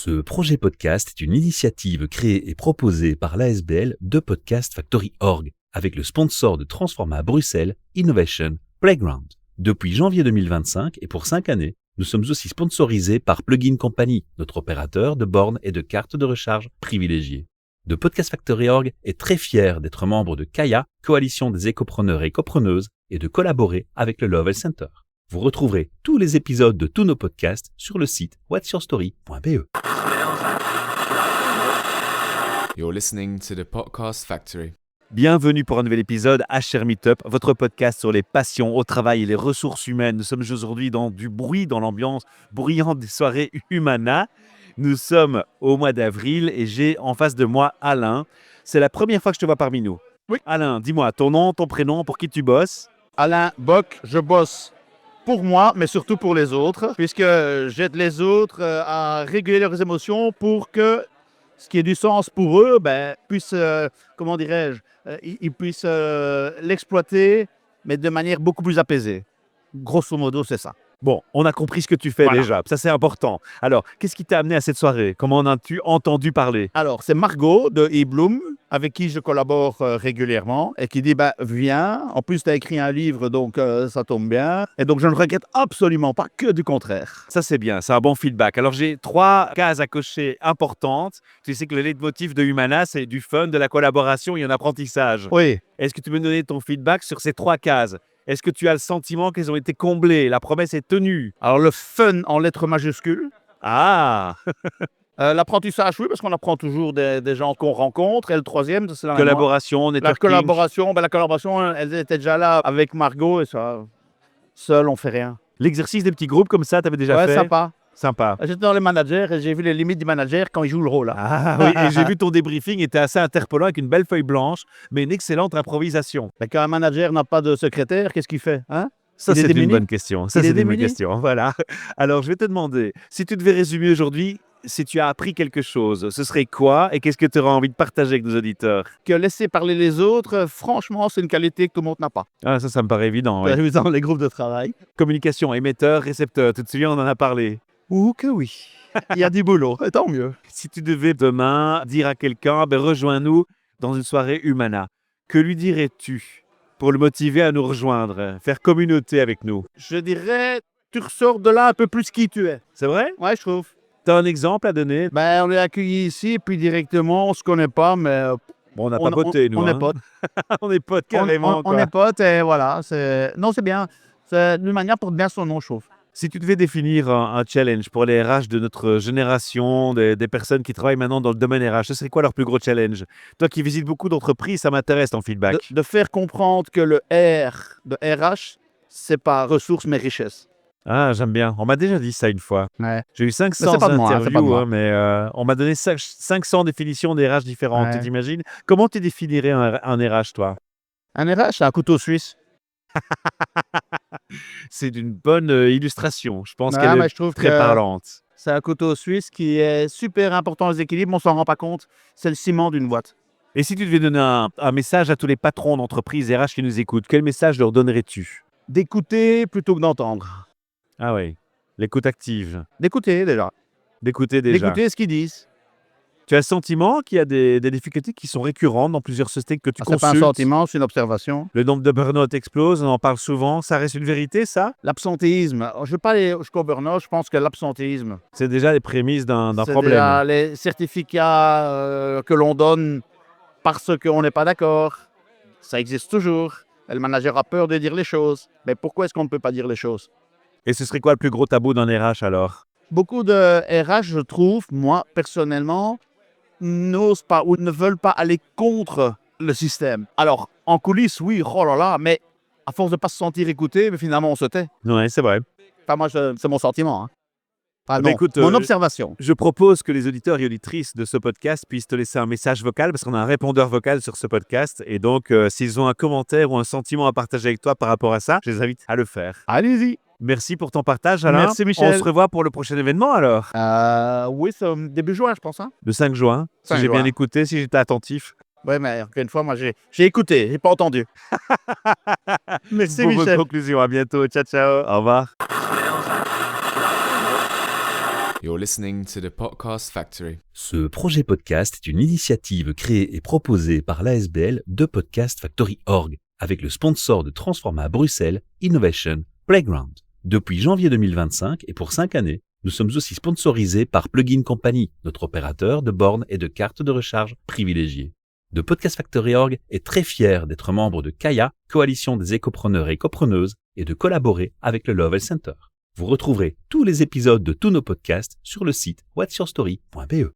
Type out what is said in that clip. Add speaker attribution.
Speaker 1: Ce projet podcast est une initiative créée et proposée par l'ASBL de Podcast Factory Org avec le sponsor de Transforma Bruxelles Innovation Playground. Depuis janvier 2025 et pour 5 années, nous sommes aussi sponsorisés par Plugin Company, notre opérateur de bornes et de cartes de recharge privilégiées. De Podcast Factory Org est très fier d'être membre de Kaya, coalition des écopreneurs et écopreneuses, et de collaborer avec le Lovell Center. Vous retrouverez tous les épisodes de tous nos podcasts sur le site whatsyourstory.be.
Speaker 2: You're listening to the Podcast Factory.
Speaker 3: Bienvenue pour un nouvel épisode HR Meetup, votre podcast sur les passions au travail et les ressources humaines. Nous sommes aujourd'hui dans du bruit, dans l'ambiance bruyante des soirées Humana. Nous sommes au mois d'avril et j'ai en face de moi Alain. C'est la première fois que je te vois parmi nous.
Speaker 4: Oui.
Speaker 3: Alain, dis-moi ton nom, ton prénom, pour qui tu bosses?
Speaker 4: Alain Bock, je bosse pour moi, mais surtout pour les autres, puisque j'aide les autres à réguler leurs émotions pour que ce qui ait du sens pour eux puissent, ils puissent l'exploiter, mais de manière beaucoup plus apaisée. Grosso modo, c'est ça.
Speaker 3: Bon, on a compris ce que tu fais
Speaker 4: Voilà.
Speaker 3: déjà, ça c'est important. Alors, qu'est-ce qui t'a amené à cette soirée? Comment en as-tu entendu parler?
Speaker 4: Alors, c'est Margot de eBloom, avec qui je collabore régulièrement, et qui dit viens. En plus, tu as écrit un livre, donc ça tombe bien. Et donc, je ne regrette absolument pas, que du contraire.
Speaker 3: Ça, c'est bien, c'est un bon feedback. Alors, j'ai 3 cases à cocher importantes. Tu sais que le leitmotiv de Humana, c'est du fun, de la collaboration et un apprentissage.
Speaker 4: Oui.
Speaker 3: Est-ce que tu peux me donner ton feedback sur ces 3 cases? Est-ce que tu as le sentiment qu'elles ont été comblées? La promesse est tenue?
Speaker 4: Alors, le fun en lettres majuscules.
Speaker 3: Ah!
Speaker 4: L'apprentissage, oui, parce qu'on apprend toujours des gens qu'on rencontre. Et le troisième, c'est la
Speaker 3: Collaboration,
Speaker 4: La
Speaker 3: networking.
Speaker 4: collaboration, elle était déjà là avec Margot et ça, seul, on fait rien.
Speaker 3: L'exercice des petits groupes comme ça, tu avais déjà
Speaker 4: Ouais,
Speaker 3: fait?
Speaker 4: sympa.
Speaker 3: Sympa.
Speaker 4: J'étais dans les managers et j'ai vu les limites du manager quand il joue le rôle. Là.
Speaker 3: Ah oui, et j'ai vu ton débriefing, était assez interpellant avec une belle feuille blanche, mais une excellente improvisation.
Speaker 4: Mais quand un manager n'a pas de secrétaire, qu'est-ce qu'il fait hein?
Speaker 3: Ça,
Speaker 4: Il est
Speaker 3: c'est une
Speaker 4: démuni.
Speaker 3: bonne question. Ça,
Speaker 4: Il est
Speaker 3: c'est une bonne
Speaker 4: démuni.
Speaker 3: question. Voilà. Alors, je vais te demander, si tu devais résumer aujourd'hui, si tu as appris quelque chose, ce serait quoi et qu'est-ce que tu auras envie de partager avec nos auditeurs?
Speaker 4: Que laisser parler les autres, franchement, c'est une qualité que tout le monde n'a pas.
Speaker 3: Ah, ça me paraît évident. Oui.
Speaker 4: T'as vu dans les groupes de travail.
Speaker 3: Communication, émetteur, récepteur, tu te souviens, on en a parlé.
Speaker 4: Ou que oui. Il y a du boulot, et tant mieux.
Speaker 3: Si tu devais demain dire à quelqu'un, rejoins-nous dans une soirée Humana, que lui dirais-tu pour le motiver à nous rejoindre, faire communauté avec nous?
Speaker 4: Je dirais, tu ressors de là un peu plus qui tu es.
Speaker 3: C'est vrai?
Speaker 4: Ouais, je trouve.
Speaker 3: Tu as un exemple à donner?
Speaker 4: On est accueillis ici, puis directement, on se connaît pas, mais
Speaker 3: Bon, on n'a pas poté, nous.
Speaker 4: on
Speaker 3: hein.
Speaker 4: est potes.
Speaker 3: On est potes carrément.
Speaker 4: On
Speaker 3: quoi.
Speaker 4: est potes et voilà. Non, c'est bien. C'est d'une manière pour bien son nom, je trouve.
Speaker 3: Si tu devais définir un challenge pour les RH de notre génération, des personnes qui travaillent maintenant dans le domaine RH, ce serait quoi leur plus gros challenge? Toi qui visites beaucoup d'entreprises, ça m'intéresse ton feedback.
Speaker 4: De faire comprendre que le R de RH, c'est pas ressources, mais richesse.
Speaker 3: Ah, j'aime bien. On m'a déjà dit ça une fois.
Speaker 4: Ouais.
Speaker 3: J'ai eu 500
Speaker 4: Mais c'est pas de moi, c'est pas de
Speaker 3: interviews,
Speaker 4: moi.
Speaker 3: mais on m'a donné 500 définitions des RH différentes.
Speaker 4: Ouais.
Speaker 3: Tu t'imagines? Comment tu définirais un RH, toi?
Speaker 4: Un RH, c'est un couteau suisse.
Speaker 3: C'est une bonne illustration. Je pense
Speaker 4: Ouais,
Speaker 3: qu'elle
Speaker 4: mais
Speaker 3: est
Speaker 4: je trouve
Speaker 3: très
Speaker 4: que
Speaker 3: parlante.
Speaker 4: c'est un couteau suisse qui est super important aux équilibres, on s'en rend pas compte. C'est le ciment d'une boîte.
Speaker 3: Et si tu devais donner un message à tous les patrons d'entreprises RH qui nous écoutent, quel message leur donnerais-tu?
Speaker 4: D'écouter plutôt que d'entendre.
Speaker 3: Ah oui, l'écoute active.
Speaker 4: D'écouter déjà.
Speaker 3: D'écouter déjà.
Speaker 4: D'écouter ce qu'ils disent.
Speaker 3: Tu as le sentiment qu'il y a des difficultés qui sont récurrentes dans plusieurs sociétés que tu
Speaker 4: C'est pas un
Speaker 3: consultes?
Speaker 4: sentiment, c'est une observation.
Speaker 3: Le nombre de burn-out explose, on en parle souvent. Ça reste une vérité, ça?
Speaker 4: L'absentéisme. Je ne veux pas aller jusqu'au burn-out, je pense que l'absentéisme,
Speaker 3: C'est déjà les prémices d'un
Speaker 4: c'est
Speaker 3: problème.
Speaker 4: déjà les certificats que l'on donne parce qu'on n'est pas d'accord. Ça existe toujours. Et le manager a peur de dire les choses. Mais pourquoi est-ce qu'on ne peut pas dire les choses?
Speaker 3: Et ce serait quoi le plus gros tabou d'un RH alors?
Speaker 4: Beaucoup de RH, je trouve, moi, personnellement, n'osent pas ou ne veulent pas aller contre le système. Alors, en coulisses, oui, oh là là, mais à force de ne pas se sentir écouté, mais finalement, on se tait.
Speaker 3: Oui, c'est vrai.
Speaker 4: Enfin, moi, c'est mon sentiment. Hein. Enfin,
Speaker 3: Mais
Speaker 4: non,
Speaker 3: écoute,
Speaker 4: mon observation.
Speaker 3: Je propose que les auditeurs et auditrices de ce podcast puissent te laisser un message vocal parce qu'on a un répondeur vocal sur ce podcast. Et donc, s'ils ont un commentaire ou un sentiment à partager avec toi par rapport à ça, je les invite à le faire.
Speaker 4: Allez-y.
Speaker 3: Merci pour ton partage, Alain.
Speaker 4: Merci, Michel.
Speaker 3: On se revoit pour le prochain événement alors,
Speaker 4: Oui, c'est début juin, je pense. Hein.
Speaker 3: le 5 juin. Si
Speaker 4: 5
Speaker 3: j'ai bien
Speaker 4: juin.
Speaker 3: écouté, si j'étais attentif.
Speaker 4: Oui, mais encore une fois, moi, j'ai écouté, j'ai pas entendu. Merci,
Speaker 3: Bonne
Speaker 4: Michel.
Speaker 3: conclusion. À bientôt. Ciao, ciao. Au revoir.
Speaker 2: You're listening to the Podcast Factory.
Speaker 1: Ce projet podcast est une initiative créée et proposée par l'ASBL de Podcast Factory Org, avec le sponsor de Transforma Bruxelles, Innovation Playground. Depuis janvier 2025 et pour 5 années, nous sommes aussi sponsorisés par Plugin Company, notre opérateur de bornes et de cartes de recharge privilégié. The Podcast Factory Org est très fier d'être membre de Kaya, coalition des écopreneurs et écopreneuses, et de collaborer avec le Lovell Center. Vous retrouverez tous les épisodes de tous nos podcasts sur le site whatsyourstory.be.